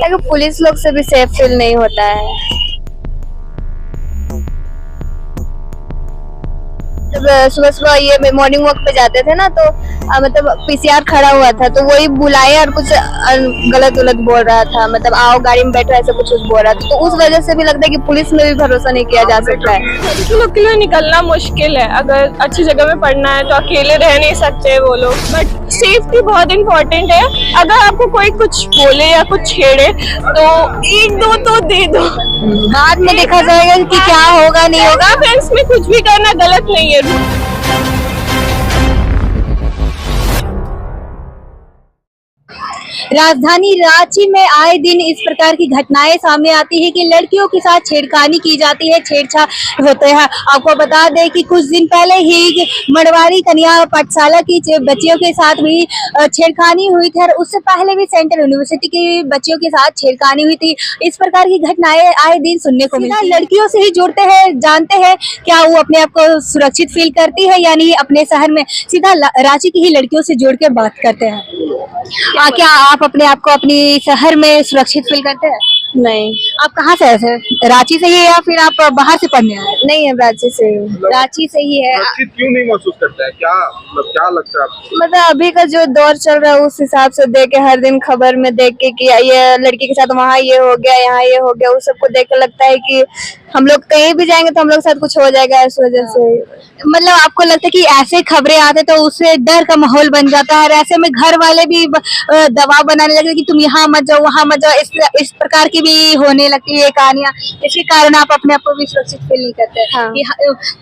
लेकिन पुलिस लोग से भी सेफ फील नहीं होता है। जब सुबह सुबह ये मॉर्निंग वॉक पे जाते थे ना तो मतलब पीसीआर खड़ा हुआ था तो वही बुलाए और कुछ गलत गलत बोल रहा था, मतलब आओ गाड़ी में बैठो ऐसा कुछ बोल रहा था। तो उस वजह से भी लगता है कि पुलिस में भी भरोसा नहीं किया जा सकता है। लड़की लोग के लिए निकलना मुश्किल है, अगर अच्छी जगह में पढ़ना है तो अकेले रह नहीं सकते वो लोग, बट सेफ्टी बहुत इम्पोर्टेंट है। अगर आपको कोई कुछ बोले या कुछ छेड़े तो एक दो तो दे दो, बाद में देखा जाएगा कि क्या होगा नहीं होगा। फ्रेंड्स में कुछ भी करना गलत नहीं है। राजधानी रांची में आए दिन इस प्रकार की घटनाएं सामने आती है कि लड़कियों के साथ छेड़खानी की जाती है, छेड़छाड़ होते हैं। आपको बता दें कि कुछ दिन पहले ही मड़वाड़ी कन्या पाठशाला की बच्चियों के साथ भी छेड़खानी हुई थी और उससे पहले भी सेंट्रल यूनिवर्सिटी की बच्चियों के साथ छेड़खानी हुई थी। इस प्रकार की घटनाएं आए दिन सुनने को मिलती है। लड़कियों से ही जुड़ते हैं, जानते हैं क्या वो अपने आप को सुरक्षित फील करती है यानी अपने शहर में। सीधा रांची की ही लड़कियों से जुड़ के बात करते हैं। क्या आप अपने आप को अपनी शहर में सुरक्षित फील करते हैं? नहीं। आप कहाँ से है? रांची से ही है या फिर आप बाहर से पढ़ने आए? नहीं है, रांची से ही। रांची से ही है। सुरक्षित क्यों नहीं महसूस करता है? क्या लगता है आपको? मतलब अभी का जो दौर चल रहा है उस हिसाब से देख के, हर दिन खबर में देख के कि ये लड़की के साथ वहाँ ये हो गया, यहाँ ये हो गया, उस सबको देख के लगता है कि हम लोग कहीं भी जाएंगे तो हम लोग के साथ कुछ हो जाएगा। इस वजह से मतलब आपको लगता है कि ऐसे खबरें आते तो उससे डर का माहौल बन जाता है और ऐसे में घर वाले भी दबाव बनाने लगे कि तुम यहाँ मत जाओ, वहाँ मत जाओ, इस प्रकार की भी होने लगती है कहानियां। इसके कारण आप अपने आप को भी सुरक्षित फील नहीं करते। हाँ।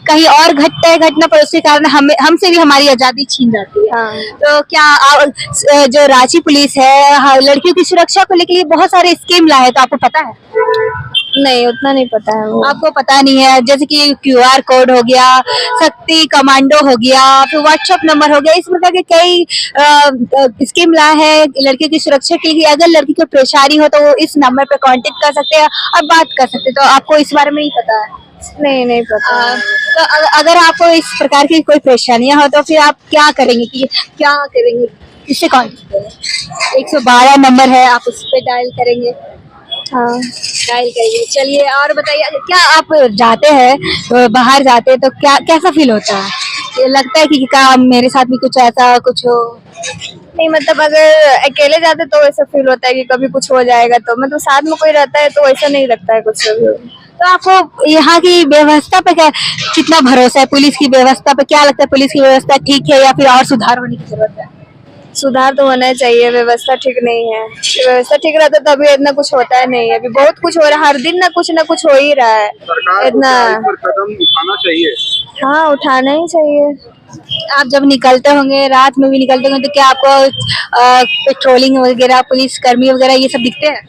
कहीं और घटता है घटना पर उसके कारण हमसे भी हमारी आजादी छीन जाती है। हाँ। तो क्या जो रांची पुलिस है लड़कियों की सुरक्षा को लेकर बहुत सारे स्कीम लाए हैं, तो आपको पता है? नहीं, उतना नहीं पता है वो। आपको पता नहीं है? जैसे कि क्यूआर कोड हो गया, शक्ति कमांडो हो गया, फिर व्हाट्सएप नंबर हो गया, इस प्रकार के कई स्कीम लाए हैं लड़की की सुरक्षा के लिए। अगर लड़की को परेशानी हो तो वो इस नंबर पर कांटेक्ट कर सकते हैं और बात कर सकते हैं। तो आपको इस बारे में ही पता है? नहीं पता। तो अगर आपको इस प्रकार की कोई परेशानियां हो तो फिर आप क्या करेंगे? किससे कांटेक्ट करेंगे? 112 नंबर है, आप उस पर डायल करेंगे। हाँ, डायल करिए। चलिए और बताइए, क्या आप जाते हैं बाहर जाते हैं तो क्या कैसा फील होता है? ये लगता है कि क्या मेरे साथ भी कुछ ऐसा कुछ हो? नहीं मतलब अगर अकेले जाते तो ऐसा फील होता है कि कभी कुछ हो जाएगा, तो मतलब साथ में कोई रहता है तो ऐसा नहीं लगता है कुछ भी। तो आपको यहाँ की व्यवस्था पे कितना भरोसा है? पुलिस की व्यवस्था पे क्या लगता है? पुलिस की व्यवस्था ठीक है या फिर और सुधार होने की जरूरत है? सुधार तो होना चाहिए, व्यवस्था ठीक नहीं है। व्यवस्था ठीक रहता तो अभी इतना कुछ होता है नहीं। अभी बहुत कुछ हो रहा है, हर दिन ना कुछ हो ही रहा है। सरकार इतना इस पर कदम उठाना चाहिए। हाँ, उठाना ही चाहिए। आप जब निकलते होंगे, रात में भी निकलते होंगे, तो क्या आपको पेट्रोलिंग वगैरह, पुलिस कर्मी वगैरह ये सब दिखते हैं?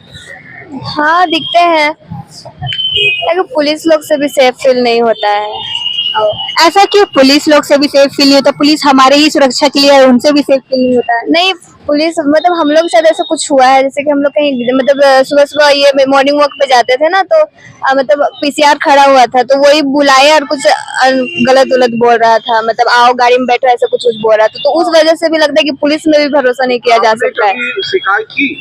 हाँ, दिखते हैं, लेकिन पुलिस लोग से भी सेफ फील नहीं होता है। ऐसा क्यों? पुलिस लोग से भी सेफ फील नहीं होता? पुलिस हमारे ही सुरक्षा के लिए है, उनसे भी सेफ फील नहीं होता है? नहीं, पुलिस मतलब हम लोग के साथ ऐसा कुछ हुआ है, जैसे कि हम लोग कहीं मतलब सुबह सुबह ये मॉर्निंग वॉक पे जाते थे ना तो मतलब पीसीआर खड़ा हुआ था तो वही बुलाए और कुछ गलत गलत बोल रहा था, मतलब आओ गाड़ी में बैठो ऐसा कुछ बोल रहा था। तो उस वजह से भी लगता है कि पुलिस में भी भरोसा नहीं किया जा सकता है। शिकायत की?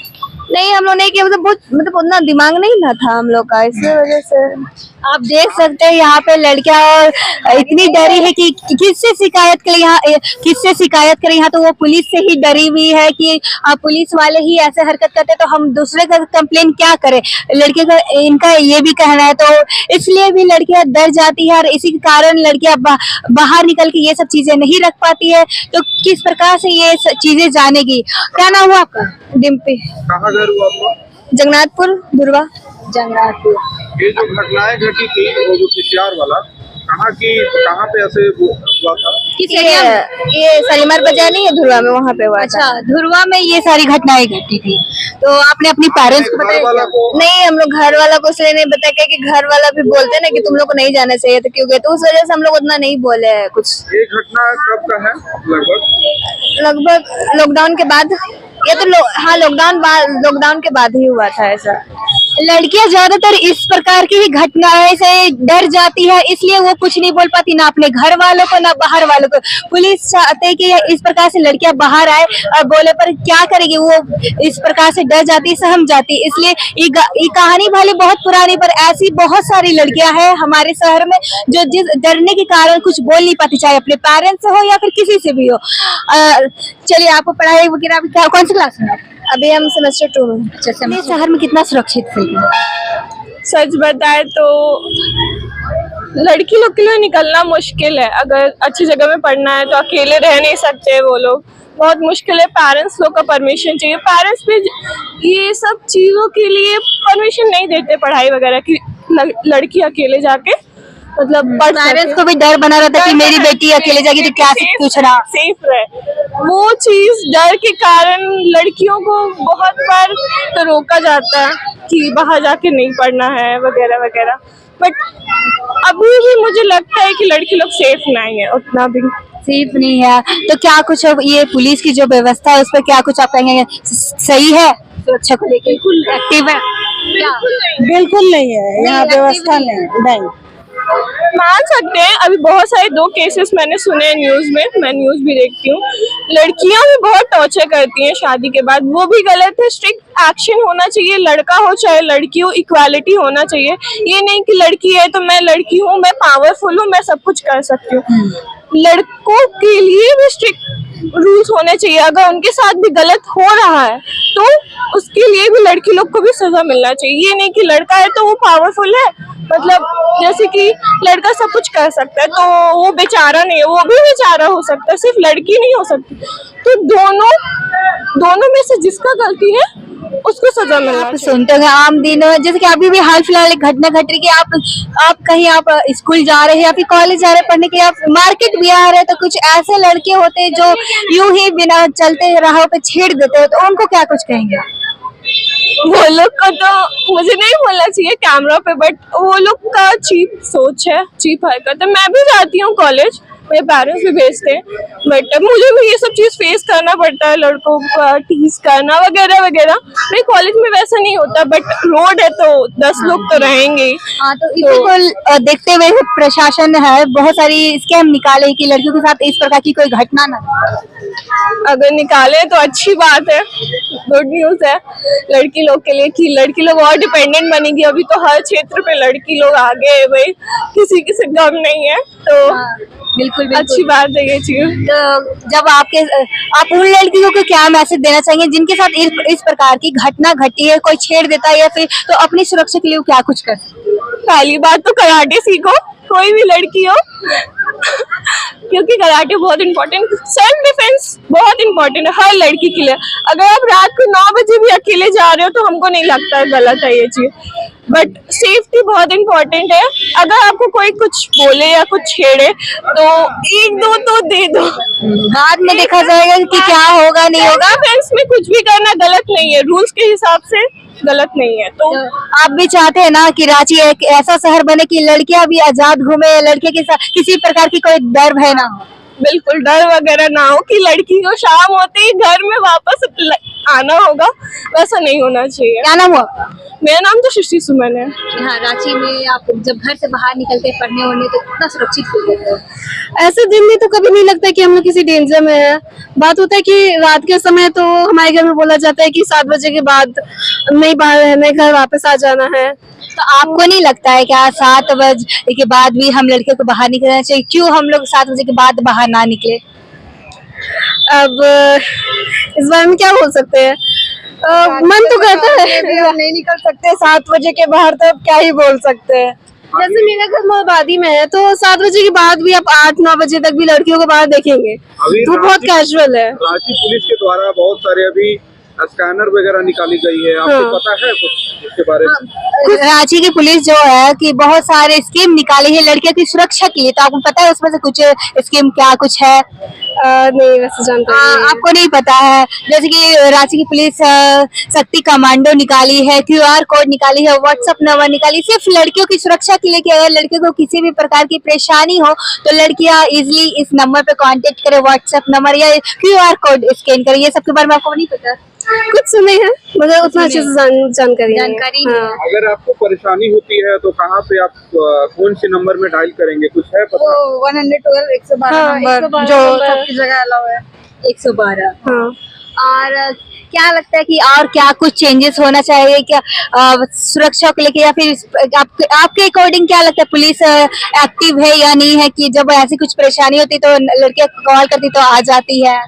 नहीं, हम लोग नहीं किया, मतलब बहुत मतलब उतना दिमाग नहीं ना था हम लोग का, इसी वजह से। आप देख सकते हैं यहाँ पे लड़कियां इतनी डरी है कि किससे शिकायत करें यहाँ तो वो पुलिस से ही डरी हुई है कि पुलिस वाले ही ऐसे हरकत करते तो हम दूसरे का कंप्लेन क्या करें। लड़के का इनका ये भी कहना है, तो इसलिए भी लड़कियां डर जाती है और इसी के कारण लड़कियां बाहर निकल के ये सब चीजें नहीं रख पाती है। तो किस प्रकार से ये चीजें जानेगी? क्या नाम हुआ आपका? डिम्पी। कहाँ घर हुआ आपका? जगन्नाथपुर, दुर्वा। जंगापुर। ये जो घटनाएं घटी थी वो जो पीसीआर वाला कहाँ पे ऐसे हुआ था? किस एरिया में? ये सलीमार बाजार नहीं है, धुरवा में, वहाँ पे हुआ था। अच्छा, धुरवा में ये सारी घटनाएं घटी थी। तो आपने अपनी पेरेंट्स को घर बताया? वाला को नहीं, हम लोग घर वाला को इसलिए नहीं बताया क्योंकि घर वाला भी बोलते हैं ना कि तुम लोग को नहीं जाना चाहिए, तो क्योंकि तो उस वजह से हम लोग उतना नहीं बोले है कुछ। ये घटना कब का है लगभग लॉकडाउन के बाद। ये तो हाँ, लॉकडाउन के बाद ही हुआ था ऐसा। लड़कियां ज्यादातर इस प्रकार की ही घटनाएं से डर जाती है, इसलिए वो कुछ नहीं बोल पाती, ना अपने घर वालों को ना बाहर वालों को। पुलिस चाहते है कि इस प्रकार से लड़कियां बाहर आए और बोले, पर क्या करेगी वो, इस प्रकार से डर जाती, सहम जाती। इसलिए ये कहानी भले बहुत पुरानी, पर ऐसी बहुत सारी लड़कियां हैं हमारे शहर में जो जिस डरने के कारण कुछ बोल नहीं पाती, चाहे अपने पेरेंट्स से हो या फिर किसी से भी हो। चलिए, आपको पढ़ाई वगैरह अभी कौन सी क्लास में है? अभी हम सेमेस्टर 2 में। अपने शहर में कितना सुरक्षित फील है? सच बताए तो लड़की लोग के लिए निकलना मुश्किल है। अगर अच्छी जगह में पढ़ना है तो अकेले रह नहीं सकते वो लोग, बहुत मुश्किल है। पेरेंट्स लोग का परमिशन चाहिए। पेरेंट्स भी ये सब चीजों के लिए परमिशन नहीं देते, पढ़ाई वगैरह की। लड़की अकेले जाके मतलब पेरेंट्स को भी डर बना रहता है कि मेरी बेटी अकेले जाएगी तो क्या कुछ रहा सेफ रहे। वो चीज डर के कारण लड़कियों को बहुत बार तो रोका जाता है कि बाहर जाके नहीं पढ़ना है वगैरह वगैरह। बट अभी भी मुझे लगता है कि लड़की लोग सेफ नहीं है, उतना भी सेफ नहीं है। तो क्या कुछ अब ये पुलिस की जो व्यवस्था है उस पर क्या कुछ आप कहेंगे, सही है सुरक्षा को लेकर? एक्टिव है? बिल्कुल नहीं है, यहाँ व्यवस्था नहीं। मान सकते हैं। अभी बहुत सारे 2 केसेस मैंने सुने हैं न्यूज में, मैं न्यूज भी देखती हूँ। लड़कियां भी बहुत टॉर्चर करती हैं शादी के बाद, वो भी गलत है। स्ट्रिक्ट एक्शन होना चाहिए, लड़का हो चाहे लड़की हो, इक्वालिटी होना चाहिए। ये नहीं कि लड़की है तो मैं लड़की हूँ, मैं पावरफुल हूँ, मैं सब कुछ कर सकती हूँ। लड़कों के लिए भी स्ट्रिक्ट रूल्स होने चाहिए। अगर उनके साथ भी गलत हो रहा है तो उसके लिए भी लड़की लोग को भी सजा मिलना चाहिए। ये नहीं कि लड़का है तो वो पावरफुल है, मतलब जैसे कि लड़का सब कुछ कर सकता है तो वो बेचारा नहीं है, वो भी बेचारा हो सकता है, सिर्फ लड़की नहीं हो सकती। तो दोनों में से जिसका गलती है उसको सजा मिलना चाहिए। सुनते हैं आम दिन, जैसे कि अभी भी हाल फिलहाल एक घटना घट रही कि आप कहीं आप स्कूल जा रहे हैं या फिर कॉलेज जा रहे हैं पढ़ने के लिए, आप मार्केट भी आ रहे हैं तो कुछ ऐसे लड़के होते हैं जो यूं ही बिना चलते राहों पे छेड़ देते हैं, तो उनको क्या कुछ कहेंगे? वो लोग को तो मुझे नहीं बोलना चाहिए कैमरा पे, बट वो लोग का चीप सोच है, चीप हरकत है। मैं भी जाती हूँ कॉलेज, मेरे पेरेंट्स भी भेजते हैं, बट मुझे भी ये सब चीज फेस करना पड़ता है, लड़कों का टीज करना वगैरह वगैरह। मेरे कॉलेज में वैसा नहीं होता, बट रोड है तो 10 लोग तो रहेंगे। हाँ, तो इसी को देखते हुए प्रशासन है बहुत सारी स्कैम निकाले कि लड़कियों के साथ इस प्रकार की कोई घटना ना हो। अगर निकाले तो अच्छी बात है, गुड न्यूज है लड़की लोग के लिए कि लड़की लोग और डिपेंडेंट बनेगी। अभी तो हर क्षेत्र पे लड़की लोग आगे है भाई, किसी से गम नहीं है, तो बिल्कुल अच्छी बात है ये चीज। तो जब आप उन लड़कियों को क्या मैसेज देना चाहेंगे जिनके साथ इस प्रकार की घटना घटी है, कोई छेड़ देता है या फिर, तो अपनी सुरक्षा के लिए वो क्या कुछ कर? पहली बात तो कराटे सीखो, कोई भी लड़की हो क्योंकि कराटे बहुत इम्पोर्टेंट, सेल्फ डिफेंस बहुत इम्पोर्टेंट है हर लड़की के लिए। अगर आप रात को 9 बजे भी अकेले जा रहे हो तो हमको नहीं लगता गलत है ये चीज, बट सेफ्टी बहुत इम्पोर्टेंट है। अगर आपको कोई कुछ बोले या कुछ छेड़े तो 1-2 तो दे दो, बाद में देखा जाएगा कि क्या होगा नहीं होगा। डिफेंस में कुछ भी करना गलत नहीं है, रूल्स के हिसाब से गलत नहीं है। तो आप भी चाहते हैं ना कि रांची एक ऐसा शहर बने कि लड़कियां भी आजाद घूमे, लड़के के साथ किसी प्रकार की कोई डर भय ना हो? बिल्कुल डर वगैरह ना हो कि लड़की को शाम होते ही घर में वापस आना होगा, वैसा नहीं होना चाहिए। क्या नाम हुआ? मेरा नाम तो सृष्टि सुमन है। हाँ, रांची में आप जब घर से बाहर निकलते पढ़ने होने तो कितना सुरक्षित फील करते हो? ऐसे दिन में तो कभी नहीं लगता कि हम लोग किसी डेंजर में है। बात होता है कि रात के समय तो हमारे घर में बोला जाता है कि 7 बजे के बाद नहीं बाहर रहना है, घर वापस आ जाना है। तो आपको नहीं लगता है क्या 7 बजे के बाद भी हम लड़के को बाहर निकलना चाहिए? क्यों हम लोग 7 बजे के बाद बाहर ना निकले? अब इस बारे में क्या बोल सकते हैं, मन तो करता है नहीं निकल सकते 7 बजे के बाहर, तो अब क्या ही बोल सकते हैं। जैसे मेरा घर मोहाबादी में है तो 7 बजे के बाद भी आप 8-9 बजे तक भी लड़कियों को बाहर देखेंगे, तो बहुत कैजुअल है। रांची पुलिस के द्वारा बहुत सारे अभी स्कैनर वगैरह निकाली गई है, आपको पता है कुछ इसके बारे में? रांची की पुलिस जो है कि बहुत सारे स्कीम निकाली है लड़कियों की सुरक्षा के लिए, तो आपको पता है उसमें से कुछ स्कीम क्या कुछ है? नहीं, वैसे जानते हैं। आपको नहीं पता है? जैसे कि रांची की पुलिस शक्ति कमांडो निकाली है, QR कोड निकाली है, व्हाट्सएप नंबर निकाली, सिर्फ लड़कियों की सुरक्षा के लिए कि अगर लड़कियों को किसी भी प्रकार की परेशानी हो तो लड़कियां इजिली इस नंबर पे कांटेक्ट करें, व्हाट्सएप नंबर या QR कोड स्कैन करें। ये सब के बारे में आपको नहीं पता? कुछ सुने हैं मगर उतना अच्छे से जानकारी जानकारी नहीं नहीं है। हाँ। अगर आपको परेशानी होती है तो कहाँ पे आप कौन से नंबर में डायल करेंगे, कुछ है पता? 112 112 हाँ, नंबर 112 जो नंबर। सबकी जगह अलाउ है 112। हाँ। और क्या लगता है कि और क्या कुछ चेंजेस होना चाहिए क्या सुरक्षा को लेके, या फिर आपके अकॉर्डिंग क्या लगता है पुलिस एक्टिव है या नहीं है कि जब ऐसी कुछ परेशानी होती तो लड़कियां कॉल करती तो आ जाती है?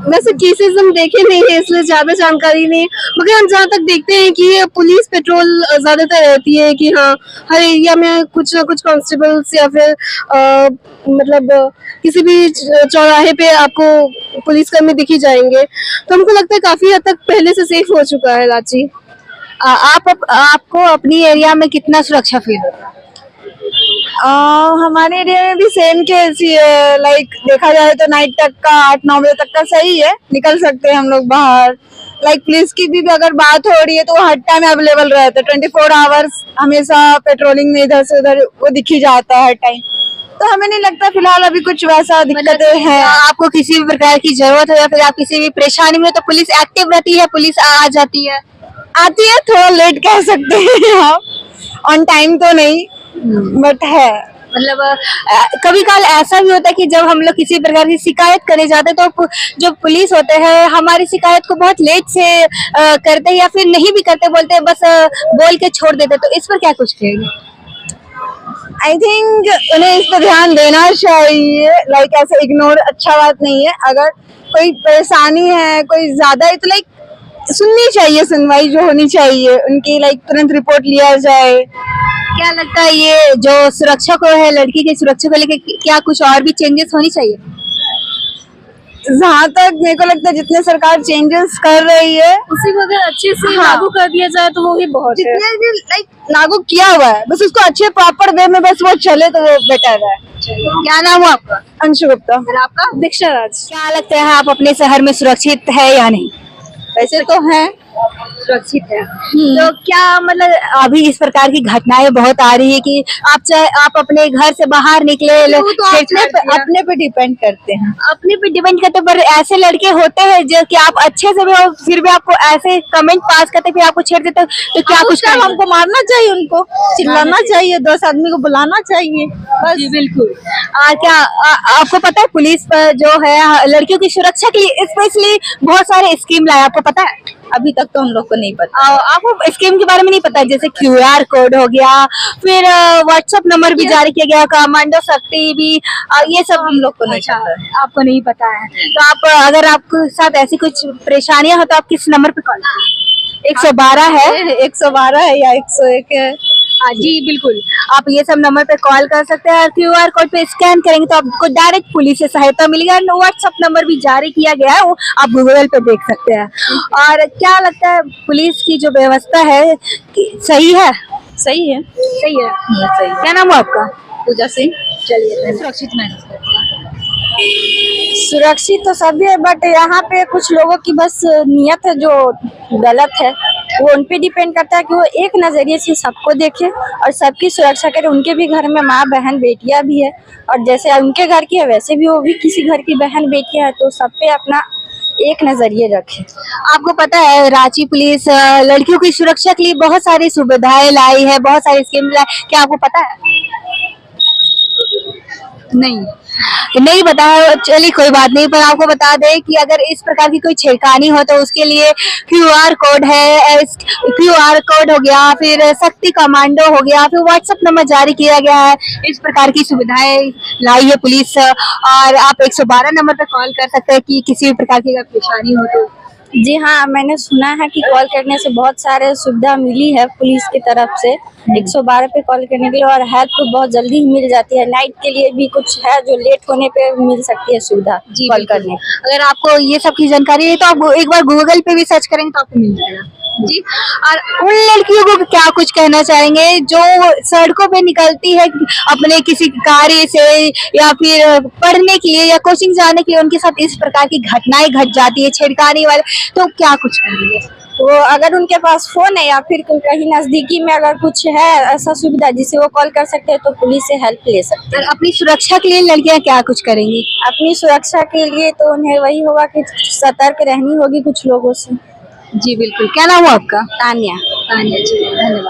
वैसे केसेस हम देखे नहीं है इसलिए ज्यादा जानकारी नहीं है, मगर हम जहाँ तक देखते हैं कि पुलिस पेट्रोल ज्यादातर रहती है कि हाँ हर एरिया में कुछ ना कुछ कांस्टेबल्स या फिर मतलब किसी भी चौराहे पे आपको पुलिसकर्मी दिखी जाएंगे, तो हमको लगता है काफी हद तक पहले से सेफ हो चुका है रांची। आपको अपनी एरिया में कितना सुरक्षा फील होता है? हमारे एरिया में भी सेम केस ही है, लाइक देखा जाए तो नाइट तक का 8-9 बजे तक का सही है, निकल सकते हैं हम लोग बाहर। लाइक पुलिस की भी अगर बात हो रही है तो वो हर टाइम अवेलेबल रहता है, 24 आवर्स हमेशा पेट्रोलिंग में इधर से उधर वो दिख ही जाता है हर टाइम। तो हमें नहीं लगता फिलहाल अभी कुछ वैसा दिक्कतें हैं। आपको किसी भी प्रकार की जरूरत हो या फिर आप किसी भी परेशानी में हो तो पुलिस एक्टिव रहती है, पुलिस आ जाती है? आती है, थोड़ा लेट कह सकते हैं आप, ऑन टाइम तो नहीं बट है। मतलब कभी काल ऐसा भी होता है कि जब हम लोग किसी प्रकार की शिकायत करने जाते हैं तो जो पुलिस होते हैं हमारी शिकायत को बहुत लेट से करते हैं या फिर नहीं भी करते, बोलते हैं बस बोल के छोड़ देते, तो इस पर क्या कुछ कहेंगे? आई थिंक उन्हें इस पर ध्यान देना चाहिए, लाइक ऐसे इग्नोर अच्छा बात नहीं है। अगर कोई परेशानी है कोई ज्यादा है तो लाइक सुननी चाहिए, सुनवाई जो होनी चाहिए उनकी, लाइक तुरंत रिपोर्ट लिया जाए। क्या लगता है ये जो सुरक्षा को है, लड़की की सुरक्षा को लेकर क्या कुछ और भी चेंजेस होनी चाहिए? जहाँ तक मेरे को लगता है जितने सरकार चेंजेस कर रही है उसी को अगर अच्छे से हाँ। लागू कर दिया जाए तो वो ही बहुत है। जितने भी लाइक लागू किया हुआ है बस उसको अच्छे प्रॉपर वे में बस वो चले तो वो बेटर है। क्या नाम है आपका? अंशु गुप्ता। और आपका? दीक्षा राज। क्या लगता है आप अपने शहर में सुरक्षित है या नहीं? वैसे तो है, सुरक्षित है। तो क्या मतलब अभी इस प्रकार की घटनाएं बहुत आ रही है कि आप अपने घर से बाहर निकले अपने पे डिपेंड करते हैं। अपने पे डिपेंड करते, पर ऐसे लड़के होते हैं जो कि आप अच्छे से भी हो फिर भी आपको ऐसे कमेंट पास करते फिर आपको छेड़ देते, तो क्या कुछ टाइम हमको मारना चाहिए, उनको चिल्लाना चाहिए, 10 आदमी को बुलाना चाहिए बस। बिल्कुल। क्या आपको पता है पुलिस जो है लड़कियों की सुरक्षा के लिए स्पेशली बहुत सारे स्कीम लाए, आपको पता है? अभी तक तो हम लोग को नहीं पता। आपको स्कीम के बारे में नहीं पता है? जैसे QR कोड हो गया, फिर व्हाट्सएप नंबर भी जारी किया गया, कमांडो शक्ति भी, ये सब हम लोग को नहीं अच्छा, पता है। आपको नहीं पता है। तो आप अगर आपके साथ ऐसी कुछ परेशानियां हो तो आप किस नंबर पे कॉल करें? 112 है, 112 है या 101 है। हाँ जी बिल्कुल, आप ये सब नंबर पे कॉल कर सकते हैं और QR कोड पे स्कैन करेंगे तो आपको डायरेक्ट पुलिस से सहायता मिलेगी। व्हाट्सएप नंबर भी जारी किया गया है, वो आप गूगल पे देख सकते हैं। और क्या लगता है पुलिस की जो व्यवस्था है सही है? सही है, सही है। सही है। क्या नाम है आपका? पूजा सिंह। चलिए, सुरक्षित महसूस सुरक्षित तो सभी है बट यहाँ पे कुछ लोगों की बस नियत है जो गलत है, वो उन पे डिपेंड करता है कि वो एक नजरिए से सबको देखे और सबकी सुरक्षा करे। उनके भी घर में माँ बहन बेटियां भी है और जैसे उनके घर की है वैसे भी वो भी किसी घर की बहन बेटियां है, तो सब पे अपना एक नजरिए रखे। आपको पता है रांची पुलिस लड़कियों की सुरक्षा के लिए बहुत सारी सुविधाएं लाई है, बहुत सारी स्कीम लाई, क्या आपको पता है? नहीं पता है, चलिए कोई बात नहीं, पर आपको बता दें कि अगर इस प्रकार की कोई छेड़खानी हो तो उसके लिए QR कोड है, QR कोड हो गया, फिर शक्ति कमांडो हो गया, फिर व्हाट्सएप नंबर जारी किया गया है। इस प्रकार की सुविधाएं लाई है पुलिस और आप 112 नंबर पर कॉल कर सकते हैं कि किसी भी प्रकार की अगर परेशानी हो तो। जी हाँ, मैंने सुना है कि कॉल करने से बहुत सारे सुविधा मिली है पुलिस की तरफ से 112 पे कॉल करने के लिए, और हेल्प तो बहुत जल्दी ही मिल जाती है। नाइट के लिए भी कुछ है जो लेट होने पे मिल सकती है सुविधा कॉल करने। अगर आपको ये सब की जानकारी है तो आप एक बार गूगल पे भी सर्च करेंगे तो आपको मिल जाएगा। जी। और उन लड़कियों को क्या कुछ कहना चाहेंगे जो सड़कों पे निकलती है अपने किसी कार्य से या फिर पढ़ने के लिए या कोचिंग जाने के लिए, उनके साथ इस प्रकार की घटनाएं घट जाती है छेड़खानी वाले, तो क्या कुछ कहेंगे? वो अगर उनके पास फोन है या फिर कहीं नजदीकी में अगर कुछ है ऐसा सुविधा जिसे वो कॉल कर सकते हैं तो पुलिस से हेल्प ले सकते हैं। और अपनी सुरक्षा के लिए लड़कियां क्या कुछ करेंगी? अपनी सुरक्षा के लिए तो उन्हें वही होगा कि सतर्क रहनी होगी कुछ लोगों से। जी बिल्कुल। क्या नाम हुआ आपका? तान्या। तान्या जी, धन्यवाद।